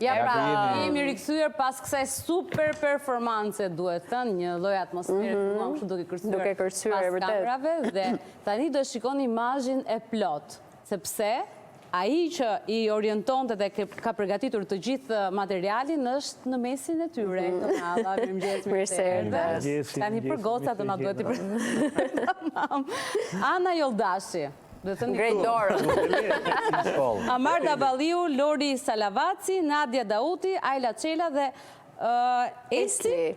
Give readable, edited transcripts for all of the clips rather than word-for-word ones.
Ja pra, jemi rikthyer pas kësaj super performance, duhet thënë, një lloj atmosfere këtu kështu duke kërcyer pas kamerave dhe tani do shikoni imazhin e plot, sepse ai që i orientonte dhe ka përgatitur të gjithë materialin është në mesin e tyre. Mirëmëngjes. Tani për gocat do na duhet i tamam. Ana Joldashi. Great Dora. Amarda Balliu, Lori Salavaci, Nadia Dauti, Ajla Çela dhe Esli.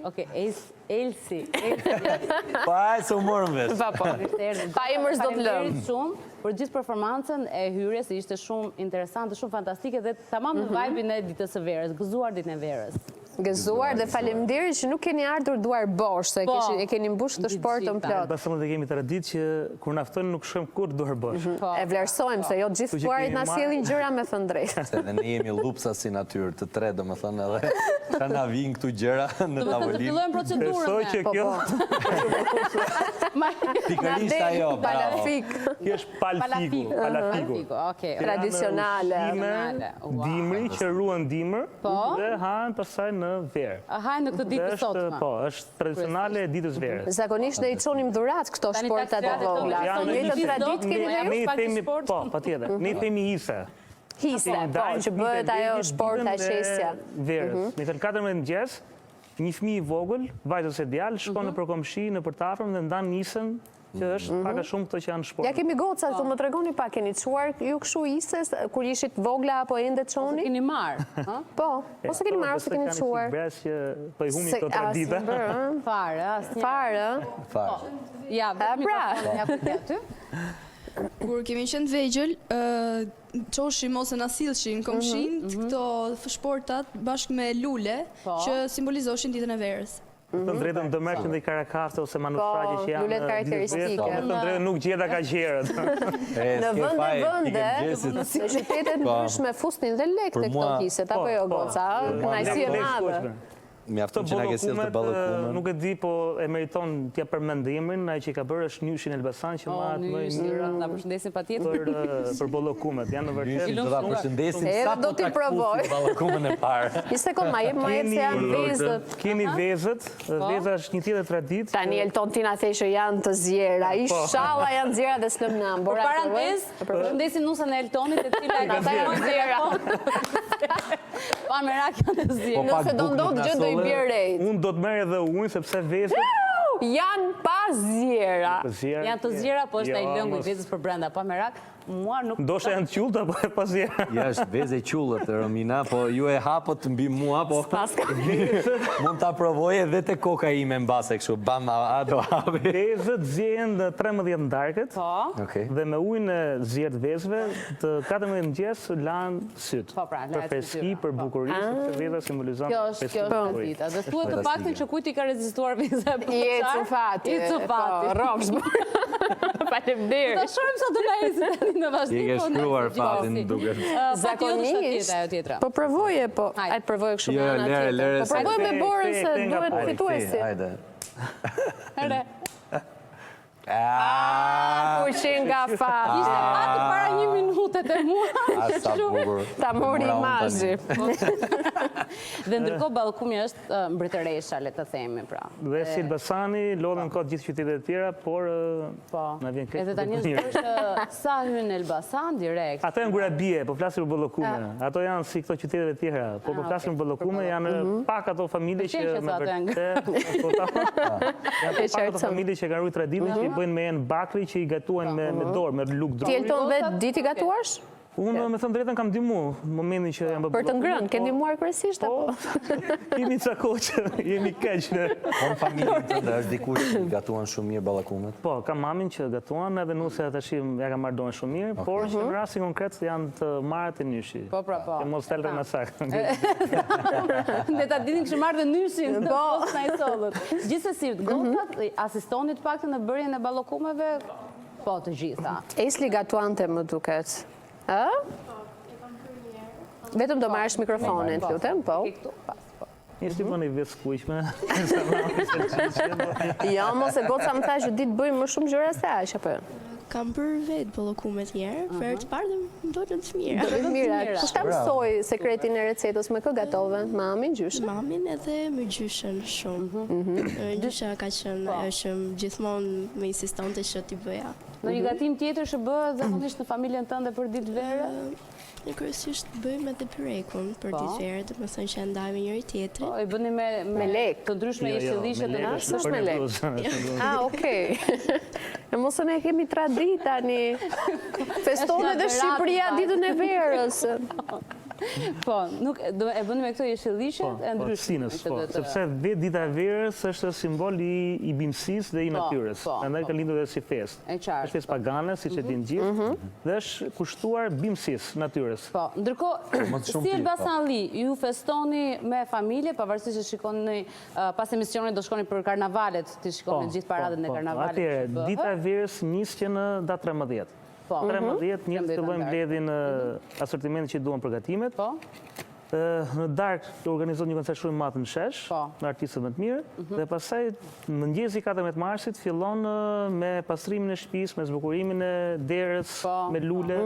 Okej, Elsi. Pa e se u morëm vesh. Pa emër s'do të lëm. Shumë për gjithë performancën e hyrjes, ishte shumë interesante, shumë fantastike dhe tamam në vibe-in e ditës së verës, gëzuar ditën e verës. Gëzuar dhe faleminderit që nuk keni ardhur duar bosh, se e keni mbush të shportën plot. Pastaj dhe kemi traditë që kur na ftojnë nuk shkojmë kurrë duar bosh. E vlerësojmë se jo gjithë ftuarit na sjellin gjëra me thënë drejtë. Se dhe ne jemi llupsa si natyrë, të tre domethënë edhe ka na vinë këtu gjëra në tavolinë. Të fillojmë procedurën. Pikërisht ajo. Palafik. Kjo është palafiko. Okej. Tradicionale. Dimri që ruan dimër dhe hanë pastaj në verë. Hajnë në këtë ditë të sotme. Po, është tradicionale e ditës verës. Zakonisht ne i çonim dhurat këto sportat e vogla. Një traditë keni ne ju? Po, patjetër. Ne themi hise. Hise, po, që bëhet ajo sporta e shesja. Verës. Në 14 mëngjes, një fëmijë i vogël, vajzës e djalë, shkon nëpër komshi, nëpër të afërm dhe ndan nisën, që është pak a shumë këto që janë sport. Ja kemi goca, të më tregoni pak, keni çuar ju kështu ises, kur ishit vogla apo ende çoni? Keni marr, po, ose keni marr ose keni çuar? Bres që po i humi këto tradita. Fare, asnjë. Fare. Ja, pra. Ja ku aty. Kur kemi qenë vegjël, çoshim ose na sillshin komshin këto sportat bashkë me lule që simbolizoshin ditën e verës. Të drejtën do merrtin dhe karakaste ose manushtraqe që janë lulet karakteristike. Të drejtën nuk gjeta ka gjerët. Në vende, në qytete ndryshme fusnin dhe lek të këto hiset, apo jo goca, kënaqësi e madhe. Mjafton që na ke sjellë të ballokume. Nuk e di, po e meriton t'ja përmend emrin, ai që ka bërë është Nyshin Elbasan që marrë më i mirë. Na përshëndesin patjetër për ballokumet. Janë në vërtetë. Do ta përshëndesim sa do t'i provoj. Ballokumen e parë. Një sekond, ma jep se janë vezët. Keni vezët, veza është një tjetër traditë. Tani Elton ti na the që janë të zjera. Inshallah janë zjera dhe s'lëm nam. Për parantezë, përshëndesim nusën e Eltonit e cila ata janë zjera. Pa merak janë të zjera. Nëse do ndodh gjë do i bjerë rejt. Unë do të merr edhe ujë sepse vezët janë pa zjera. Janë të zjera, po është ai lëngu i vezës për brenda, pa merak. Mua nuk... Ndoshta janë të qullta, po e pa zjera. Ja, është vezë e qullët, Romina, po ju e hapët mbi mua, po... Mund ta provoj edhe te koka ime mbase kështu, bam, a do hapi. Vezët zjehen në 13 darkët, dhe me ujin e zjerë të vezëve, të 14 mëngjes lanë syt. Për freski, për bukurisë, sepse veza simbolizon freski. Kjo është tradita. Dhe thuhet të paktën që kujt i ka rezistuar veza e Jetë fati. Faleminderit. Ta shohim sa do na ecë në vazhdim. Je ke shkruar fatin duket. Zakonisht. Po provoje, po. Hajde provoje kështu me anë tjetër. Po provoje me Borën se duhet fituesi. Hajde. Here. Pushin nga fat. Ishte pati para 1 minute te mua. Ta mori imazhi. Dhe ndërkohë ballkumi është mbretëresha, le të themi pra. Dhe si Elbasani lodhen kot gjithë qytetet e tjera, por na vjen keq. Edhe tani është sa hyn Elbasan direkt. Ato janë gurabie, po flasim për ballokume. Ato janë si këto qytetet e tjera, po flasim për ballokume, janë pak ato familje që me vërtet janë pak ato familje që kanë ruajtur traditën që bëjnë me enë bakri që i gatuan me dorë, me luk drogë. Ti Elton vetë diti gatuash? Unë me thënë drejtën kam ndihmu në momentin që jam bërë. Për të ngrënë, ke ndihmuar kryesisht apo? Kemi ca kohë që jemi keq ne. Po në familjen tënde është dikush që gatuan shumë mirë ballakumet? Po, kam mamin që gatuan edhe nuse tash ja kam marrë dorën shumë mirë, por që në rastin konkret janë të marrë të Nyshi. Po, pra, po. Ke mos telre në sakë. Ne ta dinin kështu marrë dhe Nyshin, po, na i sollët. Gjithsesi, gocat asistoni të paktën në bërjen e ballokumeve? Po, të gjitha. Esli gatuante më duket. Vetëm do marrësh mikrofonin, lutem, po. Ishte më një vetë skujshme. Jo, mos e goca më thash që ditë bëjmë më shumë gjëra se aq apo? Kam bërë vetë bollokume të tjerë, për të parë më dolën të mira. Mira, kush ta mësoi sekretin e recetës, me kë gatove? Mamin, gjyshin? Mamin edhe me gjyshin shumë. Gjysha ka qenë ajo që gjithmonë me insistante që t'i bëja. Në një gatim tjetër që bëhet zakonisht në familjen tënde për ditë verë? Në kryesisht bëjmë edhe pyrekun për ditë verë, dhe më thënë që ndajme njëri tjetri. I bëni me lekë, të ndryshme jeshillishe të nashë? S'është me lekë. Okej. Në mosën e kemi tradita një festone dhe Shqipëria ditën e verës. Po, e bëni me këto jeshillishet e ndryshme. Sepse vetë dita e verës është simbol i bimësisë dhe i natyrës. Andaj ka lindur dhe si festë. Është festë pagane, siç e dinë gjithë, dhe është kushtuar bimësisë, natyrës. Po, ndërkohë, si Elbasan Li, ju festoni me familje, pavarësisht që shikoni pas emisionit do shkoni për karnavalet, të shikoni gjithë paradën e karnavalet. Atëherë, dita e verës nisqe në datë 13. 13 njëtë fillojmë mbledhjen asortimentet që duan përgatimet. Në darkë të organizohet një koncert shumë i madh në shesh, me artistët më të mirë, dhe pastaj mëngjesi 14 marsit fillon me pastrimin e shtëpisë, me zbukurimin e derës, me lule.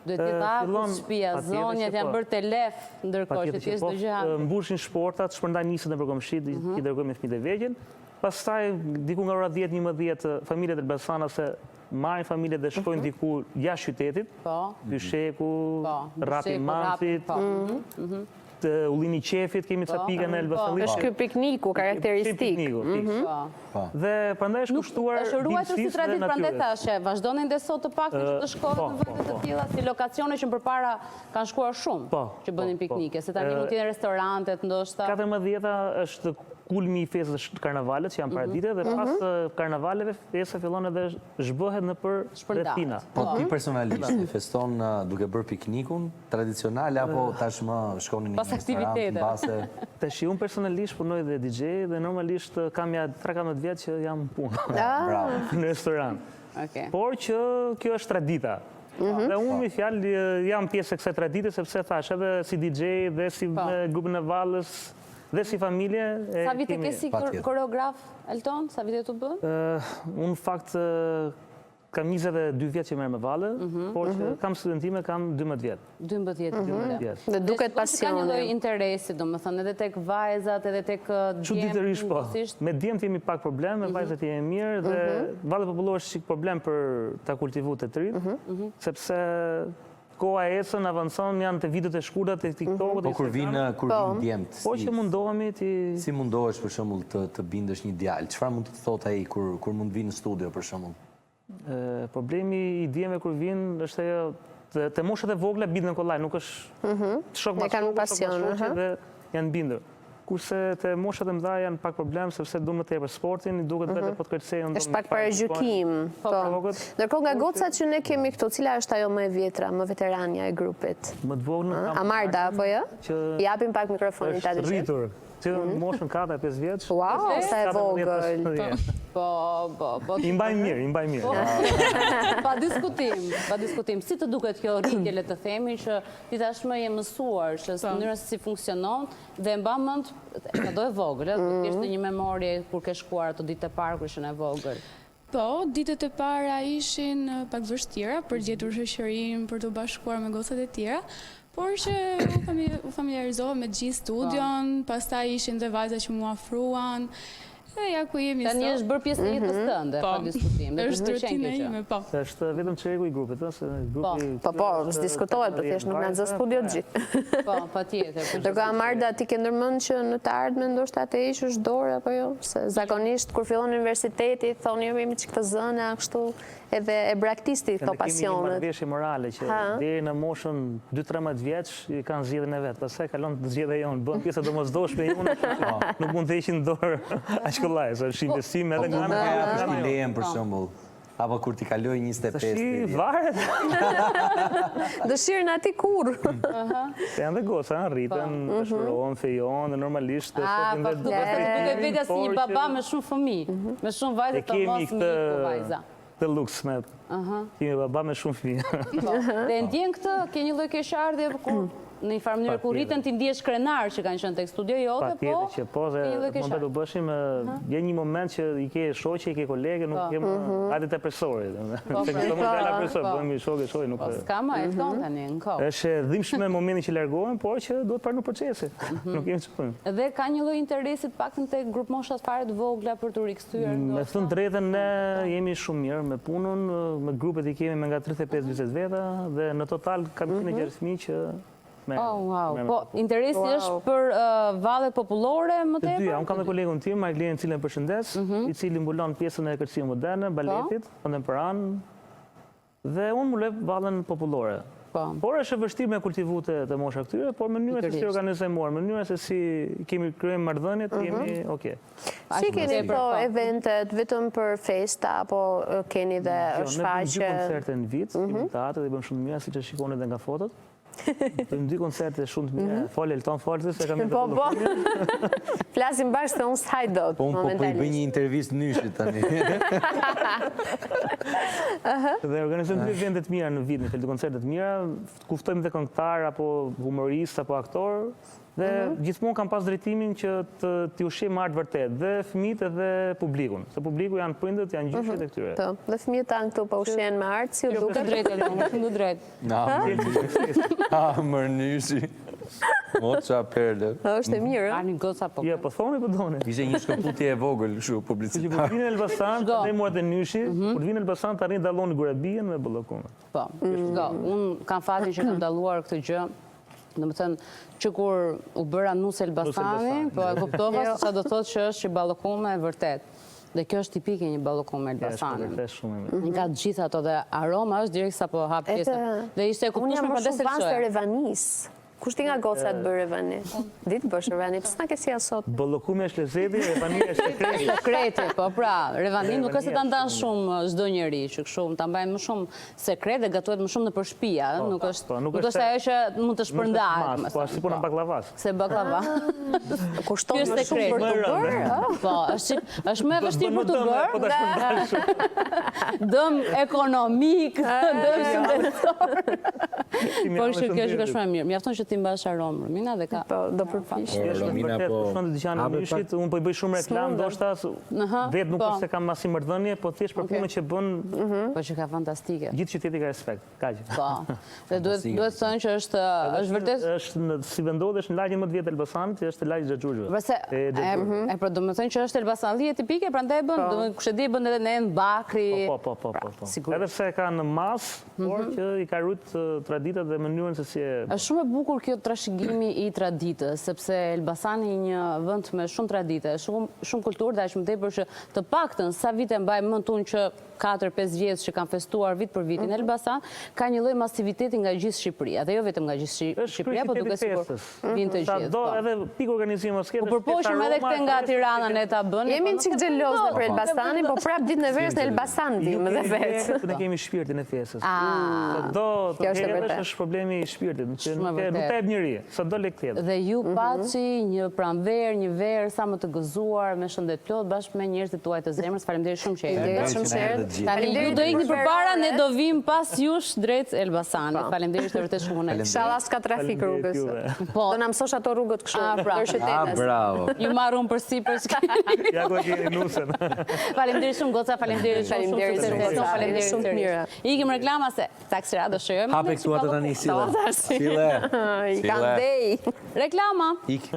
Duhet të hapet shtëpia, zonjat janë bërë telef, ndërkohë që thjesht do gjë. Mbushin shportat, shpërndajnë nisën nëpër komshi, i dërgojmë me fëmijët e vegjël. Pastaj diku nga ora 10-11 familjet e Elbasanit se marrin familje dhe shkojnë diku jashtë qytetit, Bysheku, Rapi Mansit, Ullini Qefit, kemi ca pika në Elbasan. Është ky pikniku karakteristik. Dhe prandaj është kushtuar është ruajtur si traditë, prandaj thashë, vazhdonin dhe sot të paktën që të shkohen në vende të tilla, si lokacione që përpara kanë shkuar shumë që bënin piknike, se tani mund të jenë restorantet ndoshta. 14-a është kulmi i festës karnavalet që janë paradite dhe pas karnavaleve festa fillon edhe zhbohet në për rrethina. Po ti personalisht feston duke bërë piknikun tradicional apo tashmë shkoni në aktivitete? Tash unë personalisht punoj dhe DJ dhe normalisht kam ja 13 vjet që jam punë në restoran. Por që kjo është tradita. Dhe unë me fjalë jam pjesë e kësaj tradite sepse thash edhe si DJ dhe si grupin e Vallës dhe si familje... Sa vite ke si koreograf, Elton? Sa vite të bënë? Unë fakt kam 22 vjetë që merë me Valle, por që kam studentime, kam 12 vjetë. 12 vjetë. Dhe duket pasione. Ka një lloj interesi, do më thënë, edhe tek vajzat, edhe tek djemë. Çuditërisht po. Me djemt jemi pak problem, me vajzat jemi mirë, dhe Valle Popullore është çik problem për ta kultivuar të trit, sepse koha e ecën, avancon, janë të videot e shkurta të TikTokut. Po kur vinë djemt. Po që mundohemi ti... Si mundohesh për shembull të bindesh një djalë? Çfarë mund të thotë ai kur mund vinë në studio për shembull? Problemi i djemve kur vinë është ajo të moshat e vogla bindën kollaj, nuk është shok ma shok dhe janë bindur. Kurse të moshat e mëdha janë pak problem, sepse du më tepër sportin, duket vetë po të kërcejnë. Është pak paragjykim. Ndërkohë nga gocat që ne kemi këtu, cila është ajo më e vjetra, më veterania e grupit? Më të voglën. Amarda, apo jo? Japim pak mikrofonin ta dëgjoj. Është rritur. Që moshën 4-5 vjeç. Wow, sa e vogël. Po. I mbaj mirë. Pa diskutim. Si të duket kjo rritje, le të themi, që ti tashmë je mësuar, që së mënyrën se si funksionon, dhe mba mend, do e vogël, do të ishte një memorie kur ke shkuar ato ditë e parë kur ishin e vogël. Po, ditët e para ishin pak vështira për gjetur shoqërinë, për të bashkuar me gocat e tjera, por që u familiarizova me gjithë studion, pastaj ishin dhe vajza që mu afruan, dhe ja ku jemi sot. Tani është bërë pjesë e jetës tënde, pa diskutim. Është rutina ime, po. Është vetëm çeku i grupit, Po, s'diskutohet, për thjesht nuk na nxë studio gjithë. Po, patjetër. Ndërkohë Amarda, ti ke ndërmend që në të ardhmen ndoshta të heqësh dorë apo jo? Se zakonisht kur fillon universiteti thonë jo jemi çik të zëna kështu, edhe e braktisti këto pasionet. Kemi një marrëveshje morale që deri në moshën 2-13 vjeç i kanë zgjedhjen e vet. Pastaj kalon të zgjedhja jonë, bën pjesë domosdoshme jonë. Nuk mund të heqin dorë aq kollaj, është investim edhe nga ana e lejen për shembull. Apo kur ti kaloj 25. Tash varet. Dëshirën ati kur? Janë dhe goca, rriten, shkruan, fejon, normalisht. Duke vetja si një baba me shumë fëmijë, me shumë vajza të mos miku vajza. Të luks me kemi baba me shumë fëmijë. Dhe ndjen këtë, ke një lloj keqardhje në një farë mënyrë kur rritën ti ndihesh krenar që kanë qenë tek studio jote, po. Patjetër që po, se mund të bëshim je një moment që i ke shoqe, i ke kolege, nuk kem hajde te profesori. Se këto mund të jenë profesor, bëhemi shokë, nuk. Po s'ka më, e thon tani në kohë. Është dhimbshme momenti që largohen, por që duhet parë në procese. Nuk kemi çfarë. Dhe ka një lloj interesi të paktën tek grup moshat fare të vogla për të rikthyer. Me thënë drejtën, ne jemi shumë mirë me punën, me grupet i kemi me nga 35-40 veta dhe në total kam 160 fëmijë që wow. Po, interesi është për vallet popullore më tepër? Të dyja, unë kam dhe kolegun tim, Marglenin, cilën përshëndes, i cili mbulon pjesën e kërcimit moderne, baletit, kontemporan, dhe unë mbuloj vallën popullore. Por është e vështirë me kultivu të mosha këtyre, por mënyra se si organizojmë, mënyra se si kemi kryejmë marrëdhëniet, jemi okay. Si keni këto eventet vetëm për festa, apo keni dhe shfaqje? Ne bëjmë 2 koncerte në vit, kemi teatr dhe bëjmë shumë mirë, siç e shikoni edhe nga fotot. Bëjmë 2 koncerte shumë të mira. Fol Elton Foltës, se kam Po. Flasim bashkë se unë s'haj dot. Po unë po i bëj një intervistë Nyshit tani. Dhe organizojmë 2 evente të mira në vit, në 2 koncerte të mira, kuftojmë dhe këngëtar apo humorist apo aktor. Dhe gjithmonë kam pas drejtimin që t'i ushqejmë art vërtet, dhe fëmijët edhe publikun. Se publiku janë prindët, janë gjyshit e këtyre. Dhe fëmijët tanë këtu pa ushqejnë me art, si u duket? Shumë drejt. Mër Nyshi. Moqa perle. Është e mirë, Ani goca po. Ja, po thoni po doni. Ishte një shkëputje e vogël, shu publicitar. Kur vinë Elbasan, të dhe muat e Nyshi, kur vinë Elbasan të arrin dalloni Gurabien me Bollokun. Po, unë kam fatin që kam dalluar këtë gjë. Në më thënë, që kur u bëra Nus Elbasani, po e kuptova se sa do thotë që është që ballokume e vërtet. Dhe kjo është tipike një ballokume Elbasani. Nga të gjitha ato dhe aroma është direkt sa po hap pjesën. Dhe ishte e kuptueshme për desë vansë të Revanis. Kushti nga gocat bërë Revani? Ditë bësh Revani, pësë nga kësi asot? Bollokumi është lezeti, Revani është sekreti. Sekreti, po pra, Revani nuk është të ndanë shumë çdo njeri, që shumë të mbajnë më shumë sekret dhe gatuhet më shumë në përshpia. Nuk është ajo që mund të shpërndahet. Po, është si puna baklavas. Se baklava. Kushton më shumë për të bërë? Po, është më e vështirë për të bërë. Dëm ekonomik, dëm shëndetësor. Por që kjo është shumë e mirë. Mjafton që ti mbash aromë, Romina, dhe ka... Do përfish. Romina, po... Unë po i bëj shumë reklam, ndoshta vetë nuk është se kam masi mërdhënje, po thjesht për punën që bën... Po që ka fantastike. Gjithë qyteti ka respekt, kaq. Po, dhe duhet thënë që është vërtet... është si vendohesh në lagjen më të vjetë Elbasanit, është lagji Xhaxhuxhëve. Përse, po do më thënë që është Elbasanlije tipike, prandaj bën, kush e di bën edhe në Bakri... Po. Edhe pse ka në mas, por që i ka rrit traditat dhe mënyrën se si e... Është shumë e bukur kjo trashëgimi i traditës, sepse Elbasani një vend me shumë tradite, shumë kulturë dhe aq më tepër që të paktën sa vite mbaj mend unë që 4-5 vjet që kanë festuar vit për vitin Elbasan, ka një lloj masiviteti nga gjithë Shqipëria, dhe jo vetëm nga gjithë Shqipëria, por duket sikur vinë të gjithë. Do edhe pikë organizimi mosketë. Po përpoqëm edhe këtë nga Tirana ne ta bënë. Jemi çik xhelozë për Elbasanin, po prap ditën e verës në Elbasan dim edhe vetë. Ne kemi shpirtin e festës. Kjo është vërtet. Është problemi i shpirtit, që nuk e jep njëri, sa do lek tjetër. Dhe ju paçi një pranverë, një verë sa më të gëzuar, me shëndet plot bashkë me njerëzit tuaj të zemrës. Faleminderit shumë që erdhët. Tani ju do ikni përpara, ne do vim pas jush drejt Elbasanit. Faleminderit vërtet shumë unë. Inshallah s'ka trafik rrugës. Do na mësosh ato rrugët kështu për qytetin. Bravo. Ju marrun për sipër. Ja ku e keni nusën. Faleminderit shumë goca, faleminderit shumë mirë. Ikim reklama se Taxi Radio shojmë. Hape këtu atë tani sile. I kanë dej. Reklama. Ik.